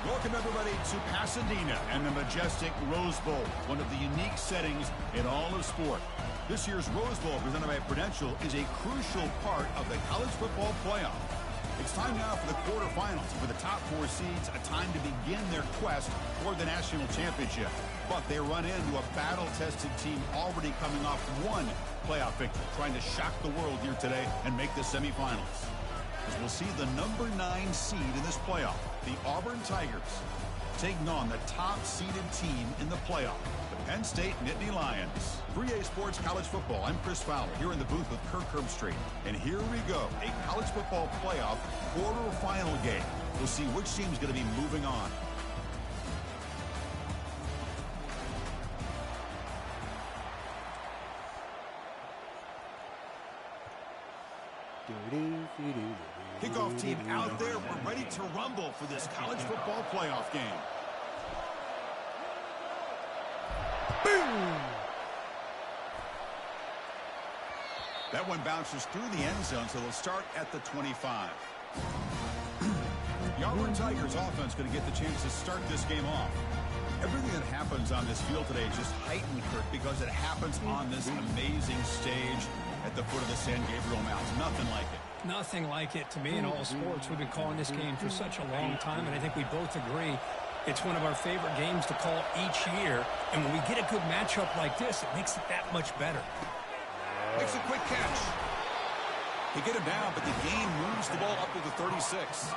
Welcome, everybody, to Pasadena and the majestic Rose Bowl, one of the unique settings in all of sport. This year's Rose Bowl, presented by Prudential, is a crucial part of the college football playoff. It's time now for the quarterfinals. For the top 4 seeds, a time to begin their quest for the national championship. But they run into a battle-tested team already coming off one playoff victory, trying to shock the world here today and make the semifinals. As we'll see the number 9 seed in this playoff, the Auburn Tigers, taking on the top-seeded team in the playoff, the Penn State Nittany Lions. 3A Sports College Football, I'm Chris Fowler, here in the booth with Kirk Herbstreit. And here we go, a college football playoff quarterfinal game. We'll see which team's going to be moving on. Kickoff team out there. We're ready to rumble for this college football playoff game. Boom! That one bounces through the end zone, so they'll start at the 25. The Auburn Tigers offense going to get the chance to start this game off. Everything that happens on this field today is just heightened, Kirk, because it happens on this amazing stage at the foot of the San Gabriel Mountains. Nothing like it. Nothing like it to me in all sports. We've been calling this game for such a long time, and I think we both agree it's one of our favorite games to call each year. And when we get a good matchup like this, it makes it that much better. Makes a quick catch. They get him down, but the game moves the ball up to the 36.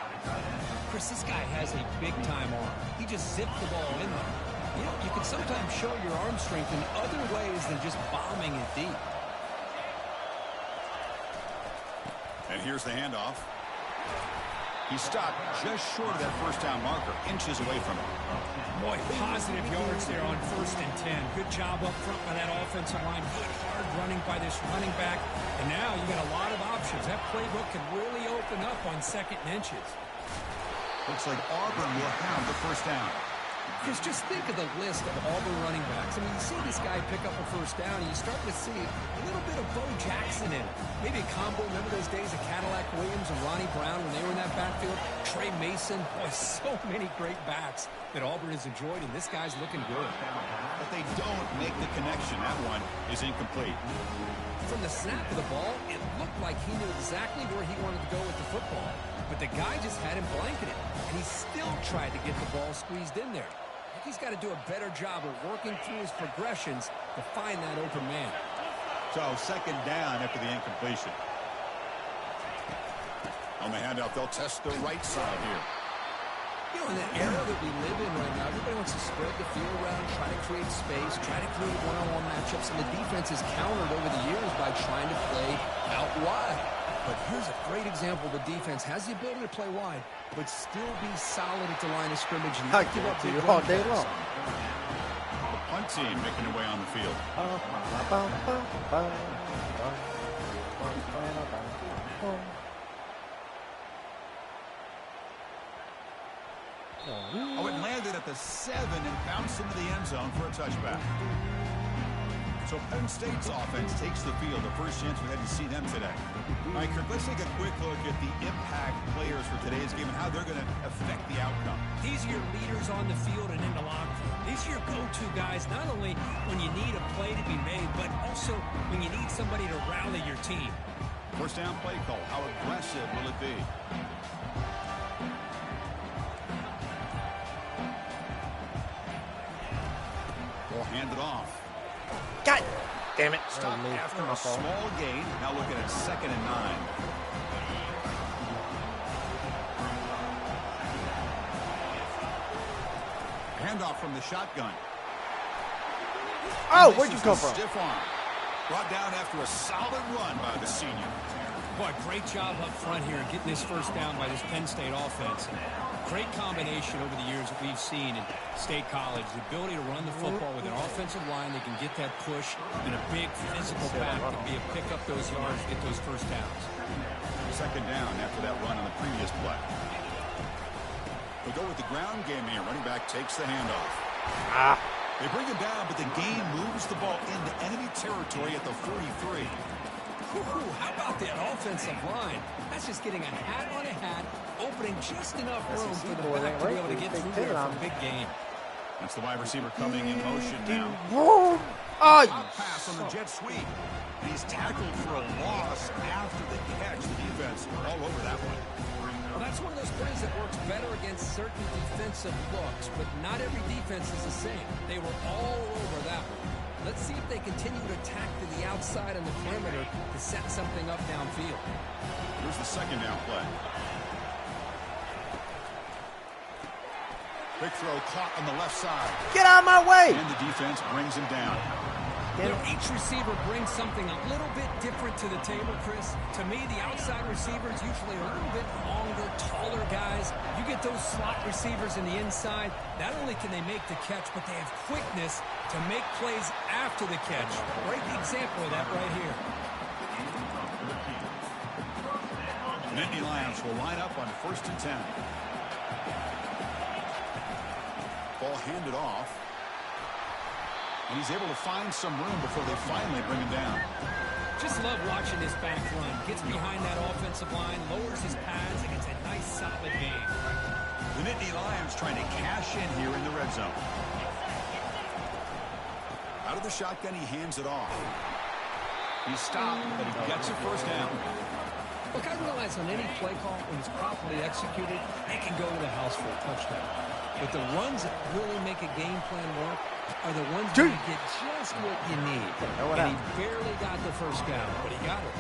Chris, this guy has a big-time arm. He just zipped the ball in there. You know, you can sometimes show your arm strength in other ways than just bombing it deep. And here's the handoff. He stopped just short of that first down marker, inches away from it. Boy, positive yards there on 1st and 10. Good job up front by that offensive line. Good hard running by this running back. And now you got a lot of options. That playbook can really open up on 2nd and inches. Looks like Auburn will have the first down. Chris, just think of the list of Auburn running backs. I mean, you see this guy pick up a first down, and you start to see a little bit of Bo Jackson in it. Maybe a combo. Remember those days of Cadillac Williams and Ronnie Brown when they were in that backfield? Trey Mason. Boy, so many great backs that Auburn has enjoyed, and this guy's looking good. But they don't make the connection. That one is incomplete. From the snap of the ball, it looked like he knew exactly where he wanted to go with the football. But the guy just had him blanketed, and he still tried to get the ball squeezed in there. He's got to do a better job of working through his progressions to find that open man. So 2nd down after the incompletion. On the handoff, they'll test the right side here. You know, in the era that we live in right now, everybody wants to spread the field around, try to create space, try to create one-on-one matchups, and the defense has countered over the years by trying to play out wide. But here's a great example. The defense has the ability to play wide, but still be solid at the line of scrimmage. And I give up to you all day long. The punt team making their way on the field. Oh, it landed at the 7 and bounced into the end zone for a touchback. So Penn State's offense takes the field. The first chance we had to see them today. All right, Kirk, let's take a quick look at the impact players for today's game and how they're going to affect the outcome. These are your leaders on the field and in the locker room. These are your go-to guys, not only when you need a play to be made, but also when you need somebody to rally your team. First down play call. How aggressive will it be? They'll hand it off. God damn it. Stop after a small gain. Now looking at 2nd and 9. Handoff from the shotgun. Oh, where'd you come from? Stiff arm. Brought down after a solid run by the senior. Boy, great job up front here getting this first down by this Penn State offense. Great combination over the years that we've seen in State College. The ability to run the football with an offensive line that can get that push and a big physical back to be able to pick up those yards, get those first downs. 2nd down after that run on the previous play. We go with the ground game here. Running back takes the handoff. They bring him down, but the game moves the ball into enemy territory at the 43. How about that offensive line? That's just getting a hat on a hat, opening opening just enough room for the back to be able to get through there for a big game. That's the wide receiver coming in motion now. Oh, Top pass on the jet sweep. And he's tackled for a loss after the catch. The defense all over that one. Well, that's one of those plays that works better against certain defensive looks, but not every defense is the same. They were all over that one. Let's see if they continue to attack to the outside on the perimeter to set something up downfield. Here's the second down play. Big throw caught on the left side. get out of my way. And the defense brings him down. Each receiver brings something a little bit different to the table, Chris. To me, the outside receivers usually are a little bit longer, taller guys. You get those slot receivers in the inside, not only can they make the catch, but they have quickness to make plays after the catch. Great example of that right here. Nittany Lions will line up on 1st and 10. Ball handed off. And he's able to find some room before they finally bring him down. Just love watching this back run. Gets behind that offensive line, lowers his pads, and gets a nice solid game. The Nittany Lions trying to cash in here in the red zone. Out of the shotgun, he hands it off. He's stopped, but he gets a first down. Look, I realize on any play call, when it's properly executed, they can go to the house for a touchdown. But the runs that really make a game plan work are the ones where you get just what you need. And he barely got the first down, but he got it.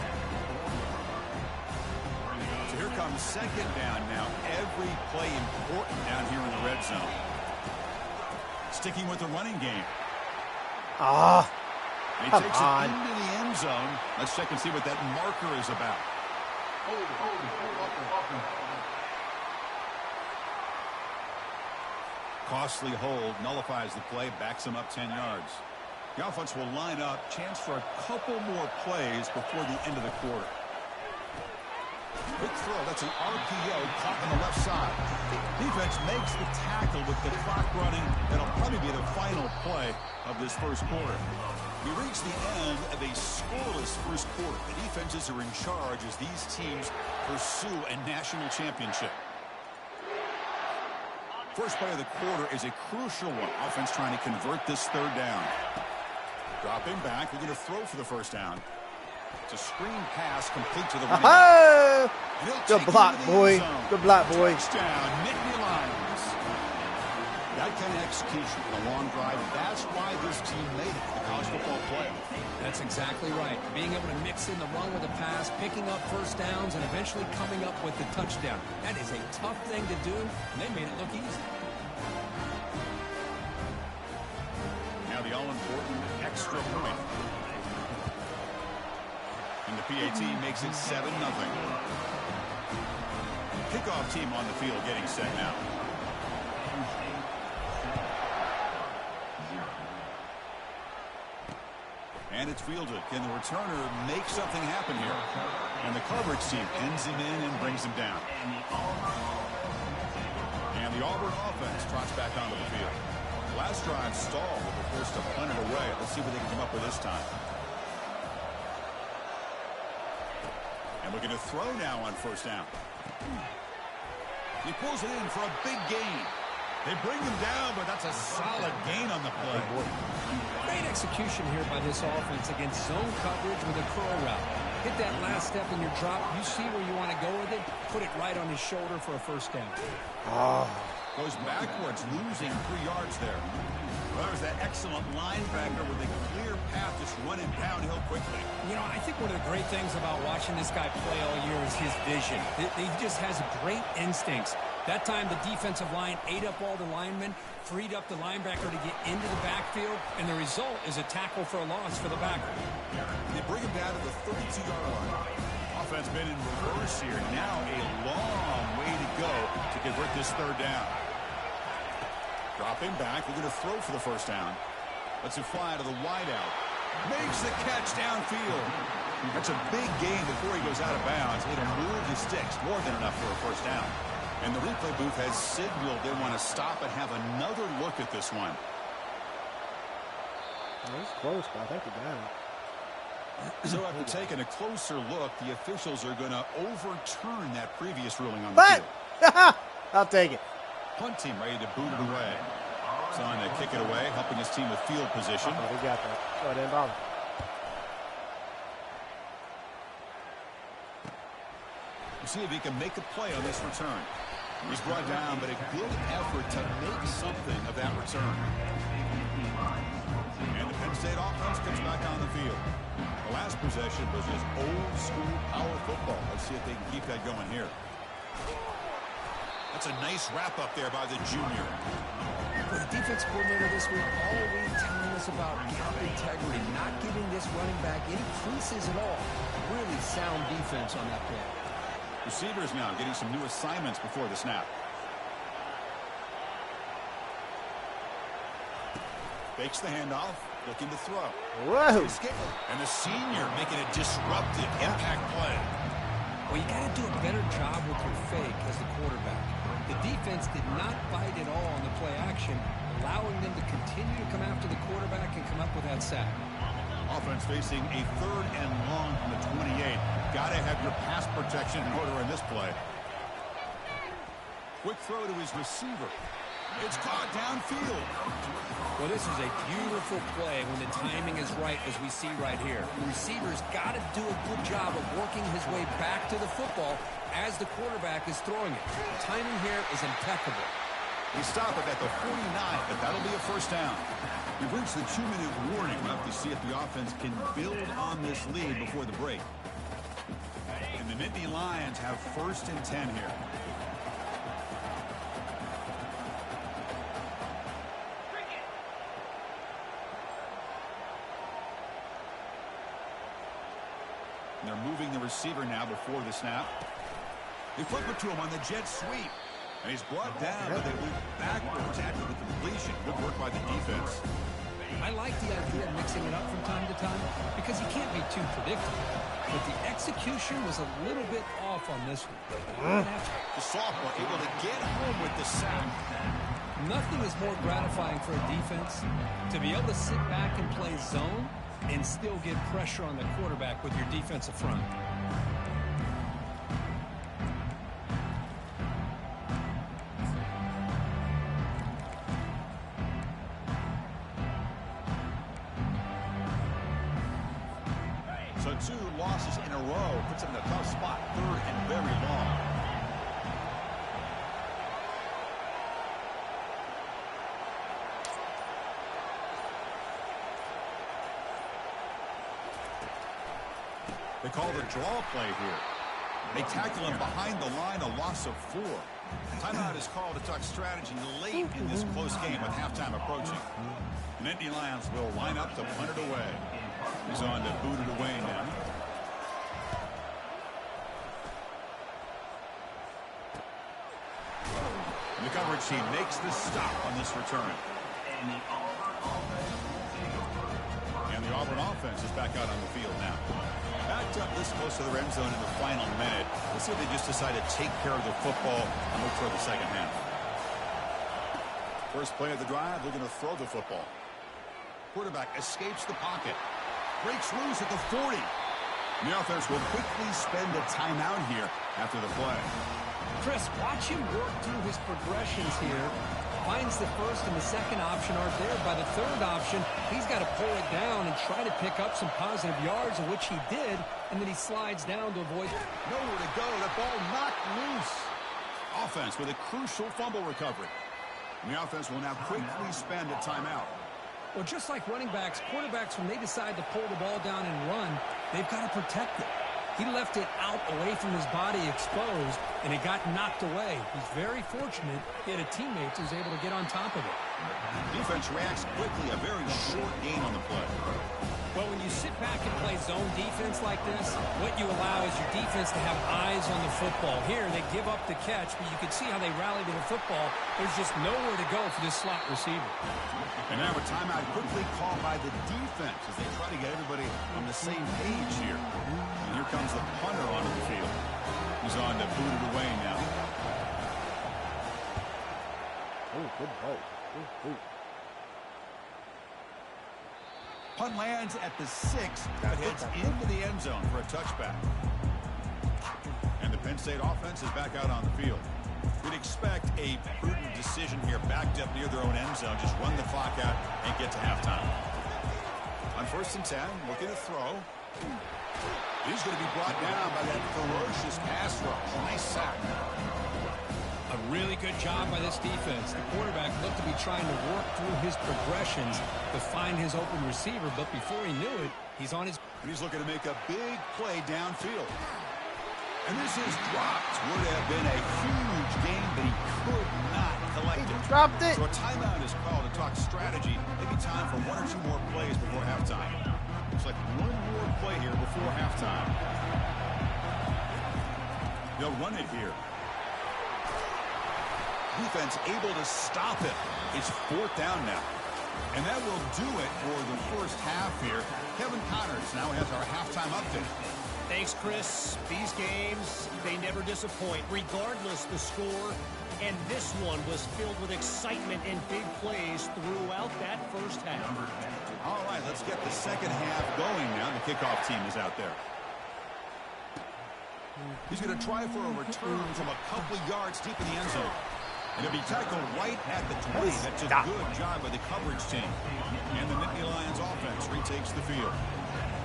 So here comes second down now. Every play important down here in the red zone. Sticking with the running game. He takes it into the end zone. Let's check and see what that marker is about. Costly hold, nullifies the play, backs him up 10 yards. The offense will line up, chance for a couple more plays before the end of the quarter. Quick throw, that's an RPO caught on the left side. Defense makes the tackle with the clock running. That'll probably be the final play of this first quarter. We reach the end of a scoreless first quarter. The defenses are in charge as these teams pursue a national championship. First play of the quarter is a crucial one. Offense trying to convert this third down. Dropping back, we're going to throw for the first down. It's a screen pass complete to the running back. Good block, boy. Good block, boy. Touchdown, Nittany Lions. That kind of execution on a long drive, that's why this team made it to the college football playoff. That's exactly right. Being able to mix in the run with the pass, picking up first downs, and eventually coming up with the touchdown. That is a tough thing to do, and they made it look easy. Now the all-important extra point. And the PAT makes it 7-0. Kickoff team on the field getting set now. And it's fielded. Can the returner make something happen here? And the coverage team pins him in and brings him down. And the Auburn offense trots back onto the field. Last drive stalled, but they're forced to punt it away. Let's see what they can come up with this time. And we're going to throw now on first down. He pulls it in for a big gain. They bring him down, but that's a solid gain on the play. Great execution here by this offense against zone coverage with a curl route. Hit that last step in your drop. You see where you want to go with it. Put it right on his shoulder for a first down. Goes backwards, losing 3 yards there. Well, there's that excellent linebacker with a clear path just running downhill quickly. You know, I think one of the great things about watching this guy play all year is his vision. He just has great instincts. That time, the defensive line ate up all the linemen, freed up the linebacker to get into the backfield, and the result is a tackle for a loss for the backer. They bring him down to the 32-yard line. Offense been in reverse here. Now a long way to go to convert this third down. Dropping back. We're going to throw for the first down. Lets it fly to the wideout. Makes the catch downfield. That's a big gain before he goes out of bounds. It'll move the sticks. More than enough for a first down. And the replay booth has signaled they want to stop and have another look at this one. That was close, but I think he got it. So after taking a closer look, the officials are going to overturn that previous ruling on the field. I'll take it. Punt team ready to boot it away. He's on to kick it away, helping his team with field position. Oh, we got that. Go ahead, ball. We'll see if he can make a play on this return. He's brought down, but a good effort to make something of that return. And the Penn State offense comes back on the field. The last possession was just old-school power football. Let's see if they can keep that going here. That's a nice wrap-up there by the junior. Well, the defense coordinator this week all week telling us about gap integrity, not giving this running back any creases at all. Really sound defense on that play. Receivers now getting some new assignments before the snap. Fakes the handoff, looking to throw. Whoa. And the senior making a disruptive impact play. Well, you got to do a better job with your fake as the quarterback. The defense did not bite at all on the play action, allowing them to continue to come after the quarterback and come up with that sack. Offense facing a 3rd and long from the 28. Got to have your pass protection in order in this play. Quick throw to his receiver. It's caught downfield. Well, this is a beautiful play when the timing is right, as we see right here. The receiver's got to do a good job of working his way back to the football as the quarterback is throwing it. The timing here is impeccable. We stop it at the 49, but that'll be a first down. We've reached the 2-minute warning. We'll have to see if the offense can build on this lead before the break. And the Nittany Lions have 1st and 10 here. And they're moving the receiver now before the snap. They flip it to him on the jet sweep. And he's brought down, but they move backwards after the completion. Good work by the defense. I like the idea of mixing it up from time to time because you can't be too predictable. But the execution was a little bit off on this one. The sophomore able to get home with the sack. Nothing is more gratifying for a defense to be able to sit back and play zone and still get pressure on the quarterback with your defensive front. So 2 losses in a row puts him in a tough spot, 3rd and very long. They call the draw play here. They tackle him behind the line, a loss of 4. Timeout is called to talk strategy late in this close game with halftime approaching. The Nittany Lions will line up to punt it away. He's on to boot it away now. And the coverage team makes the stop on this return. And the Auburn offense is back out on the field now. Backed up this close to the red zone in the final minute. Let's see if they just decide to take care of the football and look for the second half. First play of the drive, they're going to throw the football. Quarterback escapes the pocket. Breaks loose at the 40. And the offense will quickly spend a timeout here after the play. Chris, watch him work through his progressions here. Finds the first and the second option aren't there. By the third option, he's got to pull it down and try to pick up some positive yards, of which he did, and then he slides down to avoid it. Nowhere to go. The ball knocked loose. Offense with a crucial fumble recovery. And the offense will now quickly spend a timeout. Well, just like running backs, quarterbacks, when they decide to pull the ball down and run, they've got to protect it. He left it out away from his body exposed, and it got knocked away. He's very fortunate he had a teammate who was able to get on top of it. Defense reacts quickly, a very short gain on the play. Well, when you sit back and play zone defense like this, what you allow is your defense to have eyes on the football. Here, they give up the catch, but you can see how they rally to the football. There's just nowhere to go for this slot receiver. And now a timeout quickly called by the defense as they try to get everybody on the same page here. And here comes the punter onto the field. He's on to boot it away now. Oh, good ball. Punt lands at the 6, but hits into the end zone for a touchback. And the Penn State offense is back out on the field. a prudent decision here, backed up near their own end zone. Just run the clock out and get to halftime. On 1st and 10, looking to throw. He's going to be brought down by that ferocious pass rush. Nice sack. A really good job by this defense. The quarterback looked to be trying to work through his progressions to find his open receiver, but before he knew it, he's on his... And he's looking to make a big play downfield. And this is dropped. Would have been a huge game, but he could not collect it. Dropped it. So a timeout is called to talk strategy. Maybe time for 1 or 2 more plays before halftime. Looks like 1 more play here before halftime. They'll run it here. Defense able to stop it. It's 4th down now. And that will do it for the first half here. Kevin Connors now has our halftime update. Thanks, Chris. These games, they never disappoint, regardless the score. And this one was filled with excitement and big plays throughout that first half. All right, let's get the second half going now. The kickoff team is out there. He's going to try for a return from a couple yards deep in the end zone. And he'll be tackled right at the 20. That's a good job by the coverage team. And the Nittany Lions offense retakes the field.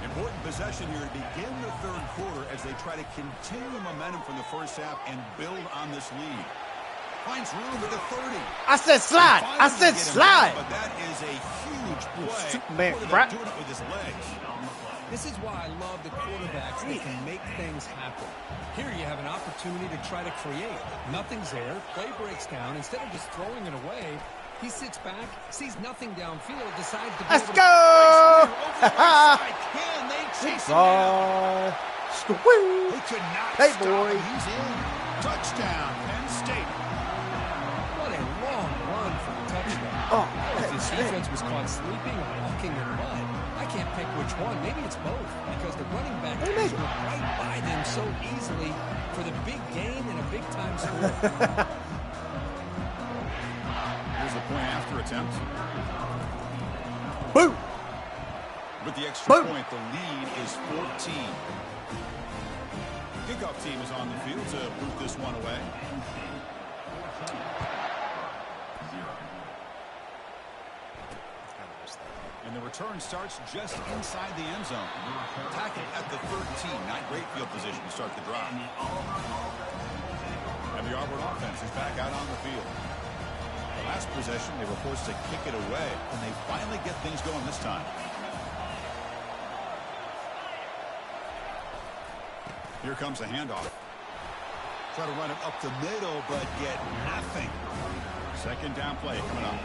Important possession here to begin the 3rd quarter as they try to continue momentum from the first half and build on this lead. Finds room at the 30. I said slide. I said slide. But that is a huge play. Superman crap. Doing it with his legs. This is why I love the quarterbacks that can make things happen. Here you have an opportunity to try to create. Nothing's there. Play breaks down. Instead of just throwing it away, he sits back, sees nothing downfield, decides to... Let's go! Can they chase him down? They could not hey, stop boy. him. He's in. Touchdown, Penn State. What a long run for a touchdown. Oh, this defense was caught sleeping or walking in mud. I can't pick which one. Maybe it's both, because the running back went right by them so easily for the big gain and a big-time score. Here's the point after attempt. Boom. With the extra Boom. point, the lead is 14. Kickoff team is on the field to boot this one away. And the return starts just inside the end zone. Tackled at the 13. Not great field position to start the drive. And the Auburn offense is back out on the field. The last possession, they were forced to kick it away, and they finally get things going this time. Here comes the handoff. Try to run it up the middle, but get nothing. 2nd down play coming up.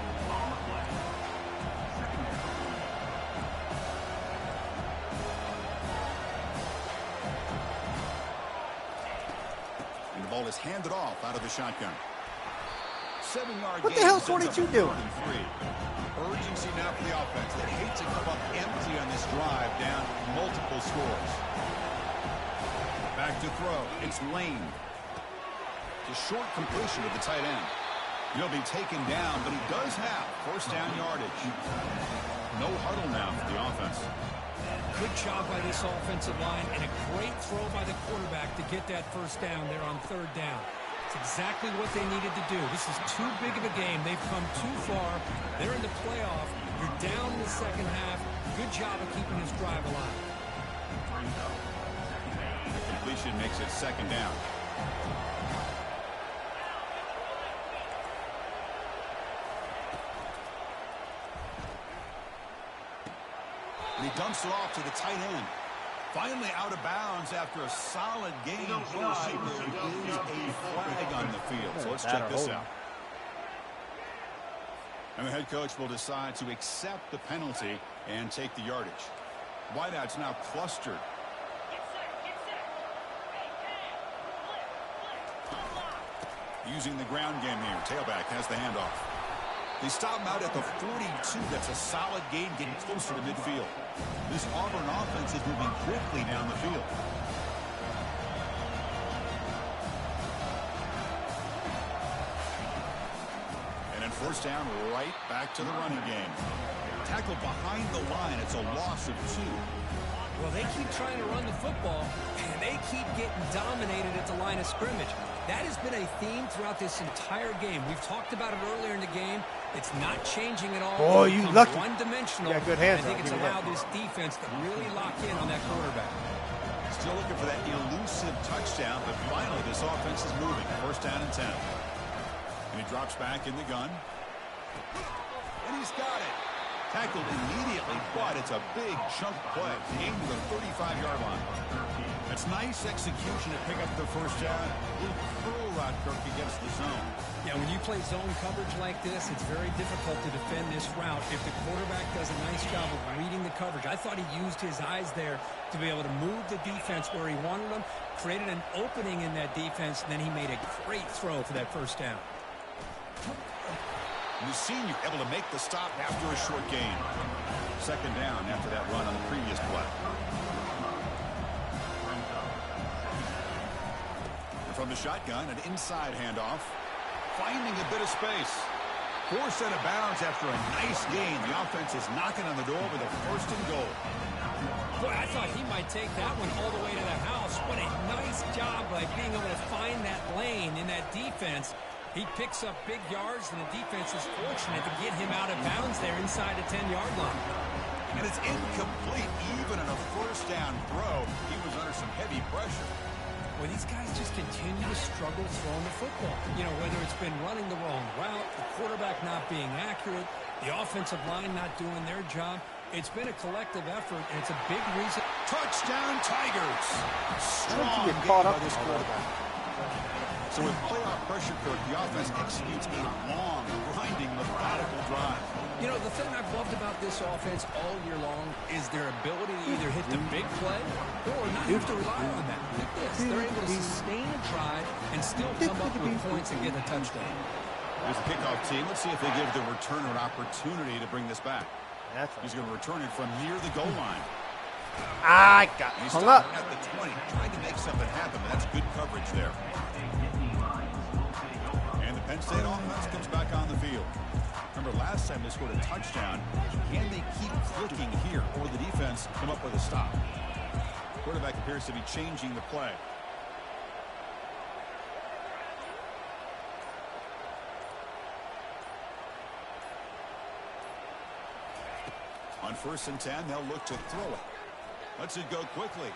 And the ball is handed off out of the shotgun. 7-yard What the hell is 42 doing? Urgency now for the offense. They hate to come up empty on this drive, down multiple scores. Back to throw. It's Lane. It's a short completion to the tight end. He'll be taken down, but he does have 1st down yardage. No huddle now for the offense. Good job by this offensive line, and a great throw by the quarterback to get that 1st down there on 3rd down. It's exactly what they needed to do. This is too big of a game. They've come too far. They're in the playoff. You're down in the 2nd half. Good job of keeping this drive alive. The completion makes it 2nd down. And he dumps it off to the tight end. Finally out of bounds after a solid game. There is a flag on the field. So let's check this out. And the head coach will decide to accept the penalty and take the yardage. Wideout's now clustered. Using the ground game here. Tailback has the handoff. They stop him out at the 42. That's a solid gain, getting closer to midfield. This Auburn offense is moving quickly down the field. And then 1st down, right back to the running game. Tackled behind the line. It's a loss of 2. Well, they keep trying to run the football, and they keep getting dominated at the line of scrimmage. That has been a theme throughout this entire game. We've talked about it earlier in the game. It's not changing at all. Boy, you lucky. One-dimensional. You got good hands. I think it's allowed this defense to really lock in on that quarterback. Still looking for that elusive touchdown, but finally this offense is moving. First down and 10. And he drops back in the gun. And he's got it. Tackled immediately, but it's a big chunk play. Aimed to the 35-yard line. That's nice execution to pick up the first down. A little curl route, Kirk, against the zone. Yeah, when you play zone coverage like this, it's very difficult to defend this route if the quarterback does a nice job of reading the coverage. I thought he used his eyes there to be able to move the defense where he wanted them, created an opening in that defense, and then he made a great throw for that first down. And the senior able to make the stop after a short gain. Second down after that run on the previous play. And from the shotgun, an inside handoff. Finding a bit of space. Forced out of bounds after a nice gain. The offense is knocking on the door with a first and goal. Boy, I thought he might take that one all the way to the house. What a nice job by being able to find that lane in that defense. He picks up big yards, and the defense is fortunate to get him out of bounds there inside the 10-yard line. And it's incomplete. Even in a first down throw, he was under some heavy pressure. Well, these guys just continue to struggle throwing the football. You know, whether it's been running the wrong route, the quarterback not being accurate, the offensive line not doing their job. It's been a collective effort, and it's a big reason. Touchdown, Tigers. Strong get game caught by up this quarterback. So with playoff pressure, Kirk, the offense executes a long, grinding, methodical drive. You know, the thing I've loved about this offense all year long is their ability to either hit the big play or not have to rely on that. Look at this. They're able to sustain a drive and still come up with points and get a touchdown. Here's the kickoff team. Let's see if they give the returner an opportunity to bring this back. That's right. He's going to return it from near the goal line. I got He's hung up. at the 20, trying to make something happen. But that's good coverage there. And the Penn State offense comes back on the field. Remember, last time they scored a touchdown. Can they keep clicking here, or the defense come up with a stop? Quarterback appears to be changing the play. On 1st and 10, they'll look to throw it. Lets it go quickly.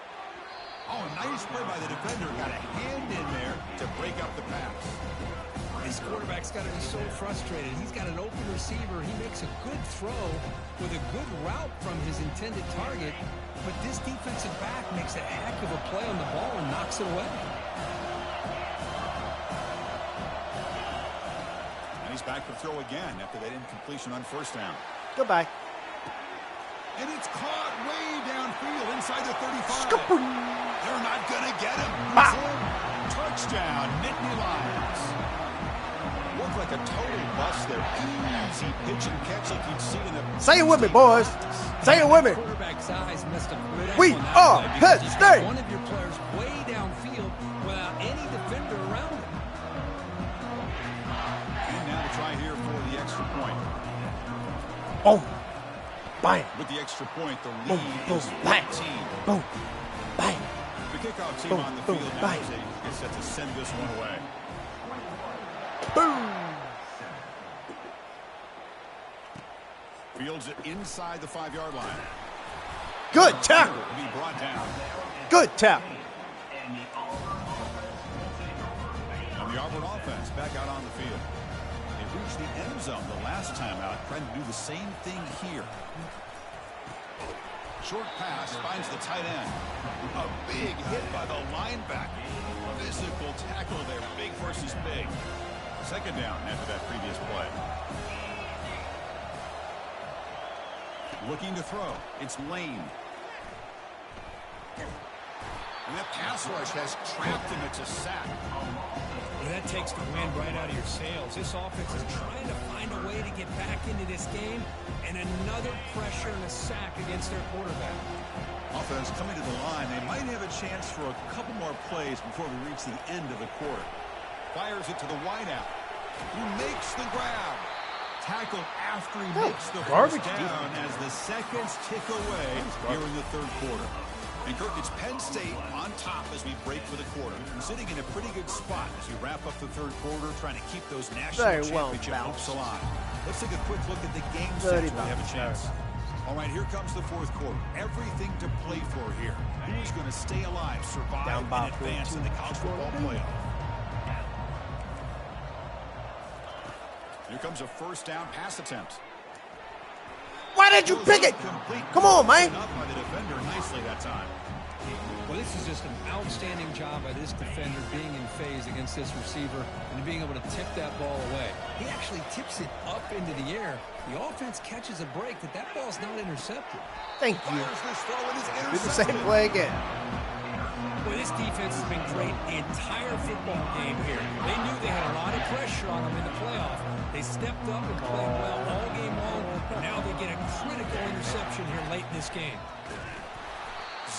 Oh, nice play by the defender. Got a hand in there to break up the pass. This quarterback's got to be so frustrated. He's got an open receiver. He makes a good throw with a good route from his intended target, but this defensive back makes a heck of a play on the ball and knocks it away. And he's back to throw again after that incompletion on 1st down. Goodbye. And it's caught way downfield inside the 35. They're not going to get him. Touchdown, Nittany Lions. Looked like a total bust there. Easy pitch and catch like you'd see in a... Say it with me, boys. Say it with me. Quarterback's eyes missed a good We on that are play because he's got Penn State. one of your players way downfield without any defender around him. And now to try here for the extra point. Boom. Bang. With the extra point, the Boom. lead Boom. is Bang. 14. Boom. Bang. The kickoff team Boom. on the Boom. field now Bang. is set to send this one away. Boom. Fields it inside the 5-yard line. Good tackle. Will be brought down. Good tackle. And the Auburn offense back out on the field. They reached the end zone the last time out, trying to do the same thing here. Short pass finds the tight end. A big hit by the linebacker. Physical tackle there, big versus big. Second down after that previous play. Looking to throw. It's Lane. And that pass rush has trapped him. It's a sack. Well, that takes the wind right out of your sails. This offense is trying to find a way to get back into this game, and another pressure and a sack against their quarterback. Offense coming to the line. They might have a chance for a couple more plays before we reach the end of the quarter. Fires it to the wideout. Who makes the grab. Tackle after he makes the first down as the seconds tick away here in the 3rd quarter. And Kirk, it's Penn State on top as we break for the quarter. We're sitting in a pretty good spot as we wrap up the third quarter, trying to keep those national championship hopes alive. Let's take a quick look at the game set so we have a chance. All right, here comes the fourth quarter. Everything to play for here. Who's going to stay alive, survive, and advance in the college football playoff? Here comes a first down pass attempt. Why did you pick it? Come on, man. Up by the defender nicely that time. Well, this is just an outstanding job by this defender being in phase against this receiver and being able to tip that ball away. He actually tips it up into the air. The offense catches a break, but that ball's not intercepted. Thank you. Do the same play again. Well, this defense has been great the entire football game here. They knew they had a lot of pressure on them in the playoff. They stepped up and played well all game long, and now they get a critical interception here late in this game.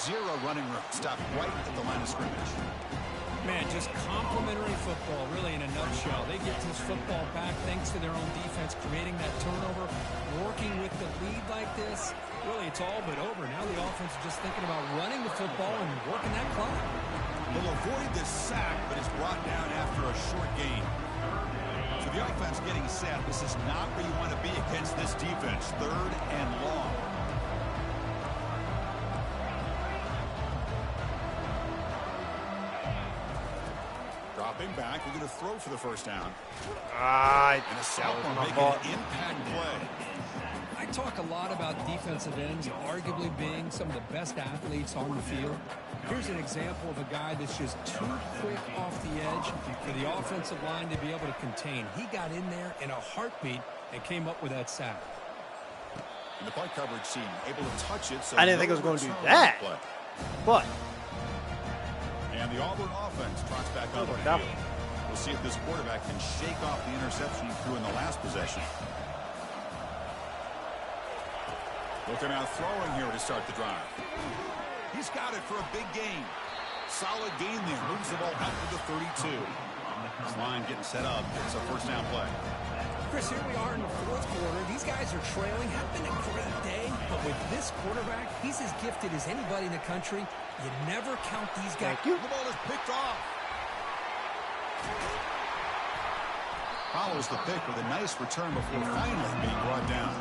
Zero running room. Stopped right at the line of scrimmage. Man, just complimentary football, really, in a nutshell. They get this football back thanks to their own defense, creating that turnover, working with the lead like this. Really, it's all but over. Now the offense is just thinking about running the football and working that clock. They'll avoid this sack, but it's brought down after a short gain. So the offense getting set. This is not where you want to be against this defense. Third and long. Dropping back. We're going to throw for the first down. And a sophomore making an impact play. I talk a lot about defensive ends arguably being some of the best athletes on the field. Here's an example of a guy that's just too quick off the edge for the offensive line to be able to contain. He got in there in a heartbeat and came up with that sack. And the punt coverage team able to touch it. So I didn't think it was going to do that. But and the Auburn offense trots back on the field. We'll see if this quarterback can shake off the interception he threw in the last possession. Looking out throwing here to start the drive. He's got it for a big gain. Solid gain there. Moves the ball out to the 32. This line getting set up. It's a first down play. Chris, here we are in the fourth quarter. These guys are trailing. Have been a great day. But with this quarterback, he's as gifted as anybody in the country. You never count these guys. The ball is picked off. Follows the pick with a nice return before finally being brought down.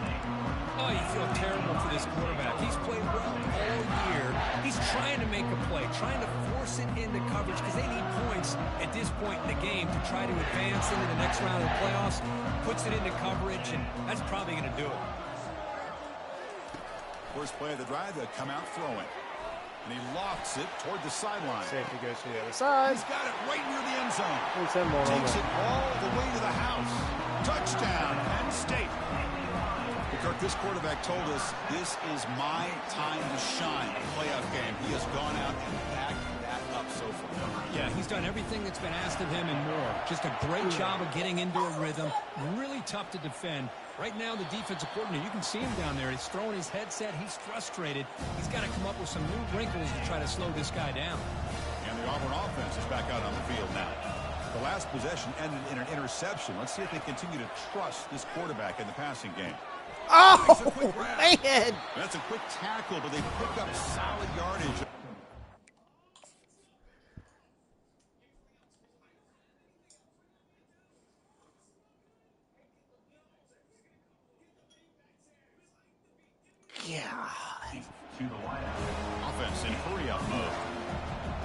Oh, you feel terrible for this quarterback. He's played well all year. He's trying to make a play, trying to force it into coverage because they need points at this point in the game to try to advance into the next round of the playoffs. Puts it into coverage, and that's probably going to do it. First play of the drive, they'll come out throwing. And he lofts it toward the sideline. safety goes to the other side. He's got it right near the end zone. Takes it all the way to the house. Touchdown, Penn State. Kirk, this quarterback told us this is my time to shine. Playoff game. He has gone out and backed that up so far. Yeah, he's done everything that's been asked of him and more. Just a great job of getting into a rhythm. Really tough to defend. Right now, the defensive coordinator, you can see him down there. He's throwing his headset. He's frustrated. He's got to come up with some new wrinkles to try to slow this guy down. And the Auburn offense is back out on the field now. The last possession ended in an interception. Let's see if they continue to trust this quarterback in the passing game. Oh, man. That's a quick tackle, but they pick up solid yardage. God. Offense in hurry-up mode.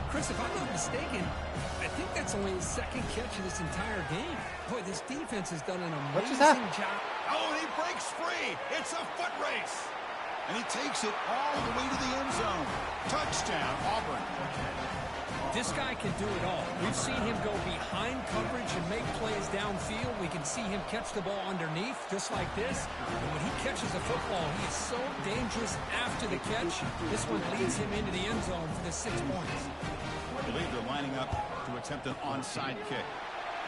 Chris, if I'm not mistaken, I think that's only his second catch of this entire game. Boy, this defense has done an amazing job. Oh, and he breaks free. It's a foot race. And he takes it all the way to the end zone. Touchdown, Auburn. This guy can do it all. We've seen him go behind coverage and make plays downfield. We can see him catch the ball underneath, just like this. And when he catches a football, he is so dangerous after the catch. This one leads him into the end zone for the 6 points. I believe they're lining up to attempt an onside kick.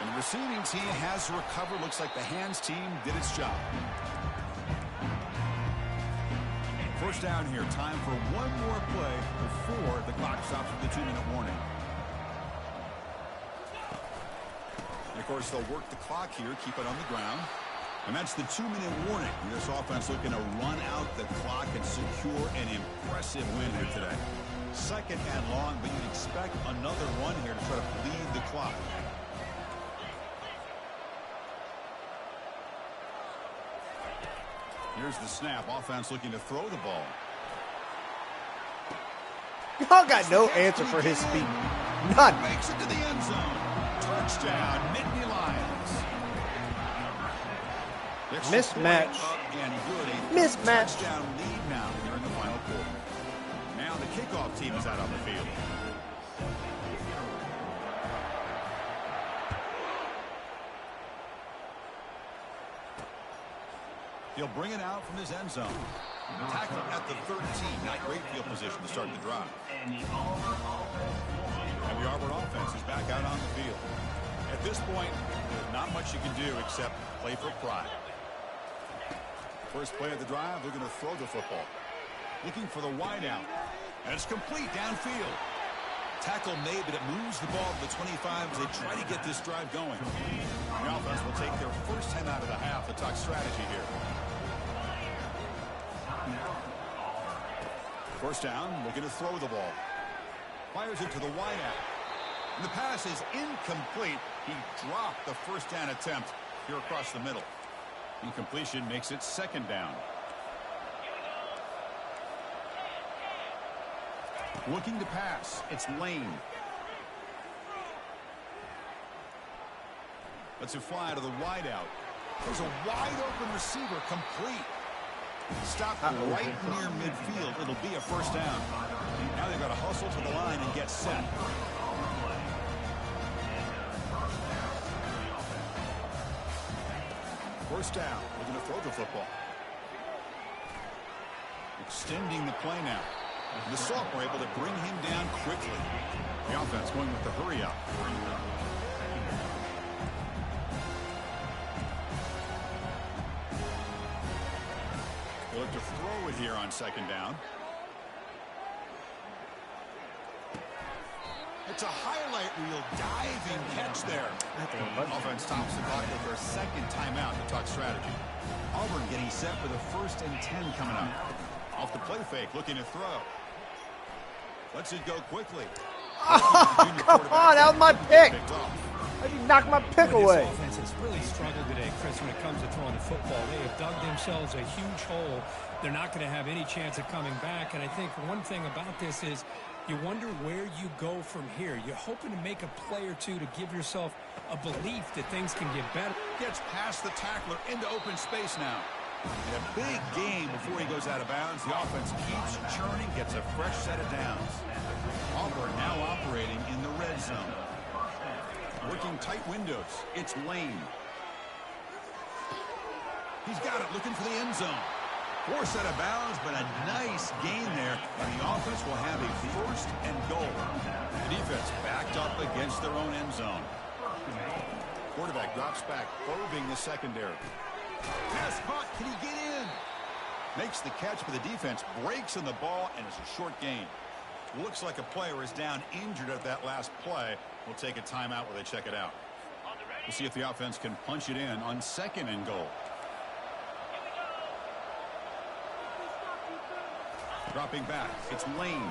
And the receiving team has recovered. Looks like the hands team did its job. First down here. Time for one more play before the clock stops with the 2-minute warning. And, of course, they'll work the clock here, keep it on the ground. And that's the 2-minute warning. This offense looking to run out the clock and secure an impressive win here today. Second and long, but you'd expect another one here to try to bleed the clock. Here's the snap. Offense looking to throw the ball. Y'all got no answer for his speed. None. Makes it to the end zone. Touchdown, Nittany Lions. Mismatch. Mismatch. Touchdown lead now here in the final quarter. Now the kickoff team is out on the field. He'll bring it out from his end zone. Tackle at the 13. Not great field position to start the drive. And the Auburn offense is back out on the field. At this point, there's not much you can do except play for pride. First play of the drive, they're going to throw the football. Looking for the wideout. And it's complete downfield. Tackle made, but it moves the ball to the 25 as they try to get this drive going. The offense will take their first 10 out of the half to talk strategy here. First down, looking to throw the ball. Fires it to the wideout. And the pass is incomplete. He dropped the first down attempt here across the middle. Incompletion makes it second down. Looking to pass. It's Lane. Lets it fly to the wideout. There's a wide open receiver complete. Stopped right near midfield. It'll be a first down. Now they've got to hustle to the line and get set. First down. We're going to throw the football. Extending the play now. The sophomore able to bring him down quickly. The offense going with the hurry up. They'll look to throw it here on second down. It's a highlight reel diving catch there. Offense tops the clock with their second timeout to talk strategy. Auburn getting set for the 1st and 10 coming up. Off the play fake, looking to throw. Lets it go quickly. Oh, come on, that was my pick. How'd you knock my pick away? This offense has really struggled today, Chris, when it comes to throwing the football. They have dug themselves a huge hole. They're not going to have any chance of coming back. And I think one thing about this is you wonder where you go from here. You're hoping to make a play or two to give yourself a belief that things can get better. Gets past the tackler into open space now. In a big game before he goes out of bounds. The offense keeps churning, gets a fresh set of downs. Auburn now operating in the red zone. Working tight windows. It's Lane. He's got it, looking for the end zone. Force out of bounds, but a nice gain there. And the offense will have a 1st and goal. The defense backed up against their own end zone. Quarterback drops back, probing the secondary. Pass caught. Can he get in? Makes the catch, but the defense breaks in the ball, and it's a short gain. Looks like a player is down injured at that last play. We'll take a timeout where they check it out. We'll see if the offense can punch it in on 2nd and goal. Dropping back. It's Lane.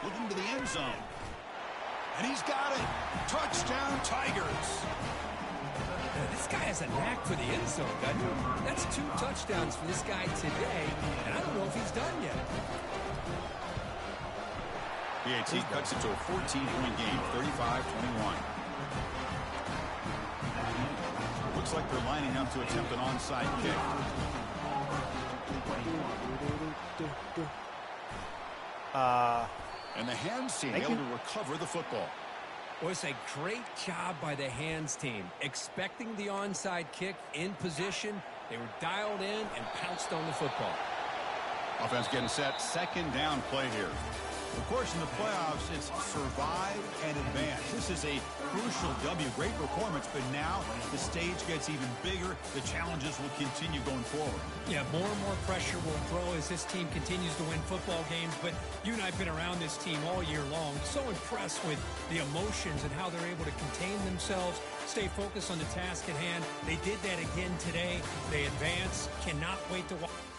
Looking to the end zone. And he's got it. Touchdown, Tigers. This guy has a knack for the end zone, doesn't he? That's 2 touchdowns for this guy today, and I don't know if he's done yet. PAT cuts it to a 14-point game, 35-21. Looks like they're lining up to attempt an onside kick. And the hands team able to recover the football. Well, it's a great job by the hands team. Expecting the onside kick in position. They were dialed in and pounced on the football. Offense getting set. 2nd down play here. Of course, in the playoffs, it's survive and advance. This is a crucial W. Great performance, but now the stage gets even bigger. The challenges will continue going forward. Yeah, more and more pressure will grow as this team continues to win football games, but you and I have been around this team all year long. So impressed with the emotions and how they're able to contain themselves, stay focused on the task at hand. They did that again today. They advance. Cannot wait to watch.